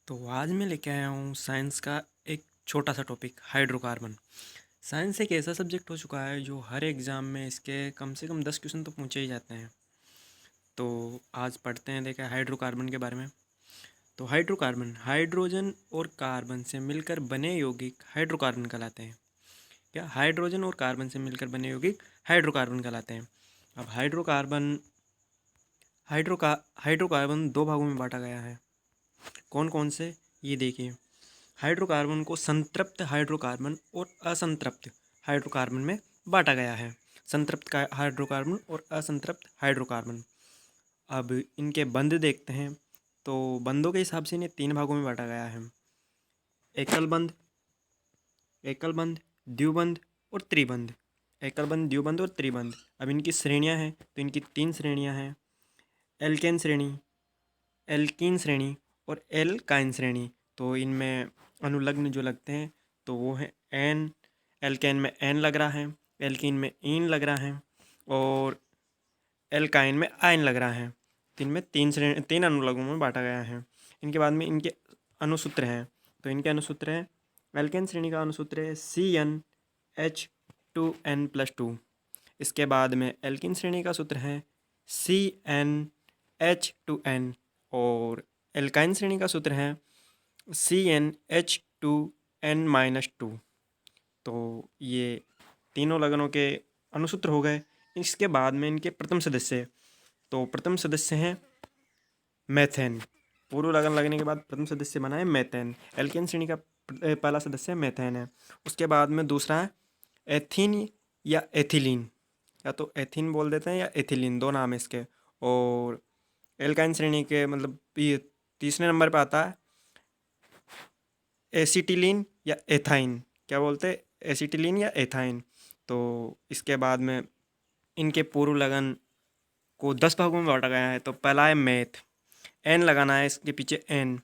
तो आज मैं लेके आया हूँ साइंस का एक छोटा सा टॉपिक हाइड्रोकार्बन। साइंस एक ऐसा सब्जेक्ट हो चुका है जो हर एग्ज़ाम में इसके कम से कम 10 क्वेश्चन तो पूछे ही जाते हैं। तो आज पढ़ते हैं देखा हाइड्रोकार्बन के बारे में। तो हाइड्रोकार्बन हाइड्रोजन और कार्बन से मिलकर बने यौगिक हाइड्रोकार्बन कहलाते हैं। क्या हाइड्रोजन और कार्बन से मिलकर बने यौगिक हाइड्रोकार्बन कहलाते हैं। अब हाइड्रोकार्बन दो भागों में बांटा गया है। कौन कौन से, ये देखिए। हाइड्रोकार्बन को संतृप्त हाइड्रोकार्बन और असंतृप्त हाइड्रोकार्बन में बांटा गया है। संतृप्त हाइड्रोकार्बन और असंतृप्त हाइड्रोकार्बन। अब इनके बंध देखते हैं। तो बंधों के हिसाब से इन्हें तीन भागों में बांटा गया है। एकल बंध, द्विबंध और त्रिबंध। एकल बंध, द्विबंध और त्रिबंध। अब इनकी श्रेणियां हैं तो इनकी तीन श्रेणियां हैं। एल्केन श्रेणी, एल्कीन श्रेणी और एल्काइन श्रेणी। तो इनमें अनुलग्न जो लगते हैं तो वो है एन। एल्केन में एन लग रहा है, एल्कीन में ईन लग रहा है और एल्काइन में आयन लग रहा है। तो इनमें तीन अनुलग्नों में बांटा गया है। इनके बाद में इनके अनुसूत्र हैं। तो इनके अनुसूत्र हैं, एल्केन श्रेणी का अनुसूत्र है CnH2n+2। इसके बाद में एल्कीन श्रेणी का सूत्र है CnH2n और एल्काइन श्रेणी का सूत्र है CnH2n-2। तो ये तीनों लगनों के अनुसूत्र हो गए। इसके बाद में इनके प्रथम सदस्य, तो प्रथम सदस्य हैं मेथेन। पूर्व लगन लगने के बाद प्रथम सदस्य बना है मेथेन। एल्केन श्रेणी का पहला सदस्य मेथेन है। उसके बाद में दूसरा है एथीन या एथिलीन, या तो एथीन बोल देते हैं या एथिलीन, दो नाम है इसके। और एल्काइन श्रेणी के मतलब ये तीसरे नंबर पे आता है एसिटिलीन या एथाइन। क्या बोलते हैं, एसिटिलीन या एथाइन। तो इसके बाद में इनके पूर्व लगन को 10 भागों में बांटा गया है। तो पहला है मेथ, एन लगाना है इसके पीछे एन।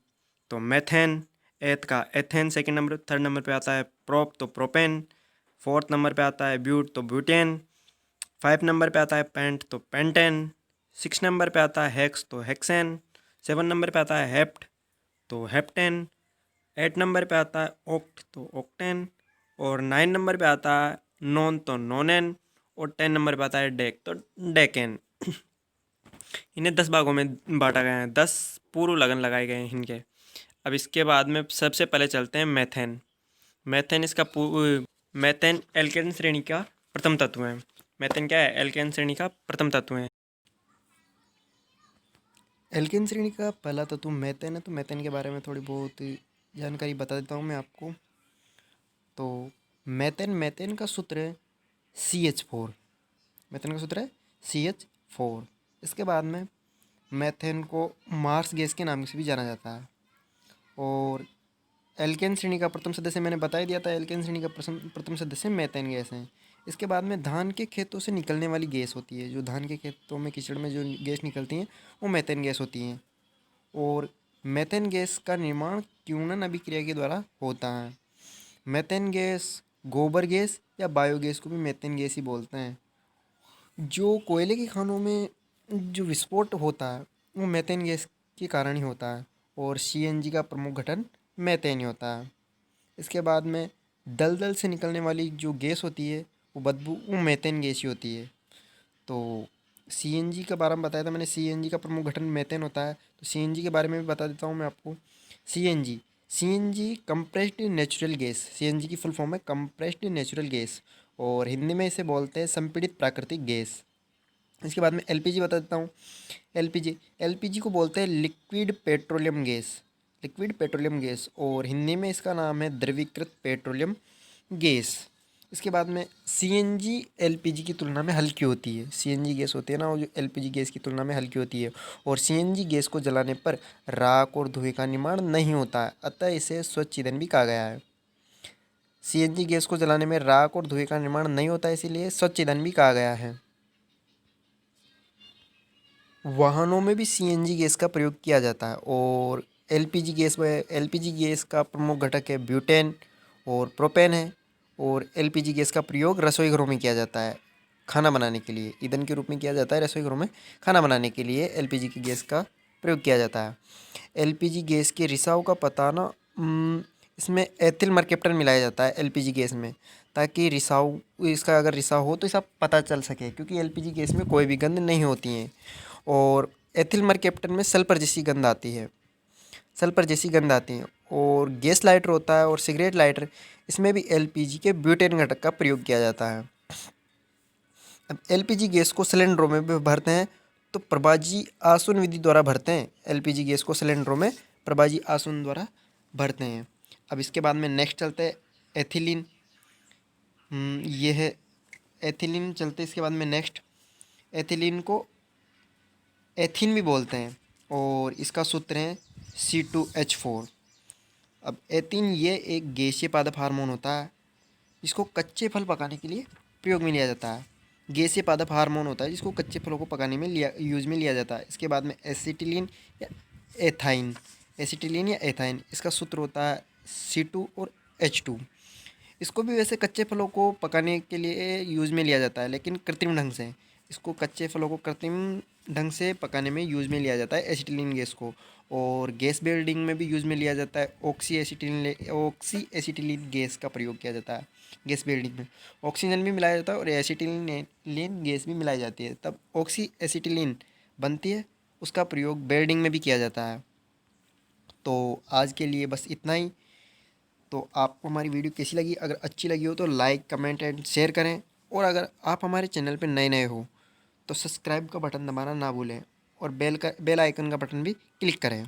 तो मेथेन, एथ का ethane second number, third number पे आता है प्रोप तो प्रोपेन, फोर्थ नंबर पे आता है ब्यूट तो ब्यूटेन, 5 नंबर पे आता है पेंट तो पेंटेन, 6 नंबर पे आता है हेक्स तो हेक्सेन, 7 नंबर पे आता है हेप्ट तो हेप्टेन, 8 नंबर पे आता है ओक्ट तो ओक्टेन और 9 नंबर पे आता है नॉन तो नोनेन और 10 नंबर पे आता है डेक तो डेकेन। इन्हें 10 भागों में बांटा गया है, 10 पूर्व लगन लगाए गए हैं इनके। अब इसके बाद में सबसे पहले चलते हैं मेथेन। मेथेन मेथेन एल्केन श्रेणी का प्रथम तत्व है। मेथेन क्या है, एल्केन श्रेणी का प्रथम तत्व है। एल्केन श्रेणी का पहला तत्व मेथेन है। तो मेथेन के बारे में थोड़ी बहुत जानकारी बता देता हूँ मैं आपको। तो मेथेन का सूत्र है CH4। मेथेन का सूत्र है CH4। इसके बाद में मेथेन को मार्स गैस के नाम से भी जाना जाता है। और एल्केन श्रेणी का प्रथम सदस्य मैंने बता ही दिया था, एल्केन श्रेणी का प्रथम सदस्य मेथेन गैस है। इसके बाद में धान के खेतों से निकलने वाली गैस होती है, जो धान के खेतों में कीचड़ में जो गैस निकलती हैं वो मेथेन गैस होती हैं। और मेथेन गैस का निर्माण क्यूनन अभिक्रिया के द्वारा होता है। मेथेन गैस, गोबर गैस या बायोगैस को भी मेथेन गैस ही बोलते हैं। जो कोयले की खानों में जो विस्फोट होता है वो मेथेन गैस के कारण ही होता है। और CNG का प्रमुख घटक मेथेन ही होता है। इसके बाद में दलदल से निकलने वाली जो गैस होती है वो बदबू, वो मेथेन गैस ही होती है। तो CNG के बारे में बताया था मैंने, CNG का प्रमुख घटक मेथेन होता है। तो CNG के बारे में भी बता देता हूँ मैं आपको। CNG compressed natural gas. CNG की फुल फॉर्म है कंप्रेस्ड नेचुरल गैस और हिंदी में इसे बोलते हैं संपीड़ित प्राकृतिक गैस। इसके बाद में LPG बता देता हूँ। LPG को बोलते हैं liquid petroleum gas. Liquid petroleum gas और हिंदी में इसका नाम है द्रवीकृत पेट्रोलियम गैस। इसके बाद में CNG LPG की तुलना में हल्की होती है। CNG गैस होती है ना, वो जो LPG गैस की तुलना में हल्की होती है। और CNG गैस को जलाने पर राख और धुएं का निर्माण नहीं होता है, अतः इसे स्वच्छ ईंधन भी कहा गया है। CNG गैस को जलाने में राख और धुएं का निर्माण नहीं होता है, इसीलिए स्वच्छ ईंधन भी कहा गया है। वाहनों में भी CNG गैस का प्रयोग किया जाता है। और LPG गैस का प्रमुख घटक है ब्यूटेन और प्रोपेन है। और LPG गैस का प्रयोग रसोई घरों में किया जाता है, खाना बनाने के लिए ईंधन के रूप में किया जाता है। रसोई घरों में खाना बनाने के लिए LPG की गैस का प्रयोग किया जाता है। एलपीजी गैस के रिसाव का पता ना इसमें एथिल मर्केप्टन मिलाया जाता है एलपीजी गैस में, ताकि रिसाव इसका अगर रिसाव हो तो इसका पता चल सके, क्योंकि एलपीजी गैस में कोई भी गंध नहीं होती है। और एथिल मर्केप्टन में सल्फर जैसी गंध आती है, सल्फर जैसी गंध आती है। और गैस लाइटर होता है और सिगरेट लाइटर, इसमें भी एलपीजी के ब्यूटेन घटक का प्रयोग किया जाता है। अब एलपीजी गैस को सिलेंडरों में भी भरते हैं तो प्रभाजी आसुन विधि द्वारा भरते हैं। एलपीजी गैस को सिलेंडरों में प्रभाजी आसुन द्वारा भरते हैं। अब इसके बाद में नेक्स्ट चलते हैं एथिलीन। ये है एथिलीन चलते, इसके बाद में नेक्स्ट एथिलीन को एथिन भी बोलते हैं और इसका सूत्र है C2H4। अब एथिन ये एक गैसीय पादप हार्मोन होता है, इसको कच्चे फल पकाने के लिए प्रयोग में लिया जाता है। गैसीय पादप हार्मोन होता है जिसको कच्चे फलों को पकाने में यूज में लिया जाता है। इसके बाद में एसिटिलीन या एथाइन, एसिटिलीन या एथाइन, इसका सूत्र होता है C2 और H2। इसको भी वैसे कच्चे फलों को पकाने के लिए यूज में लिया जाता है, लेकिन कृत्रिम ढंग से इसको कच्चे फलों को कृत्रिम ढंग से पकाने में यूज में लिया जाता है एसिटिलीन गैस को। और गैस बिल्डिंग में भी यूज में लिया जाता है ऑक्सी एसिटिलीन गैस का प्रयोग किया जाता है। गैस बिल्डिंग में ऑक्सीजन भी मिलाया जाता है और एसिटिलीन गैस भी मिलाई जाती है, तब ऑक्सी एसिटिलीन बनती है। उसका प्रयोग बिल्डिंग में भी किया जाता है। तो आज के लिए बस इतना ही। तो आपको हमारी वीडियो कैसी लगी? अगर अच्छी लगी हो तो लाइक कमेंट एंड शेयर करें, और अगर आप हमारे चैनल पर नए हो तो सब्सक्राइब का बटन दबाना ना भूलें और बेल आइकन का बटन भी क्लिक करें।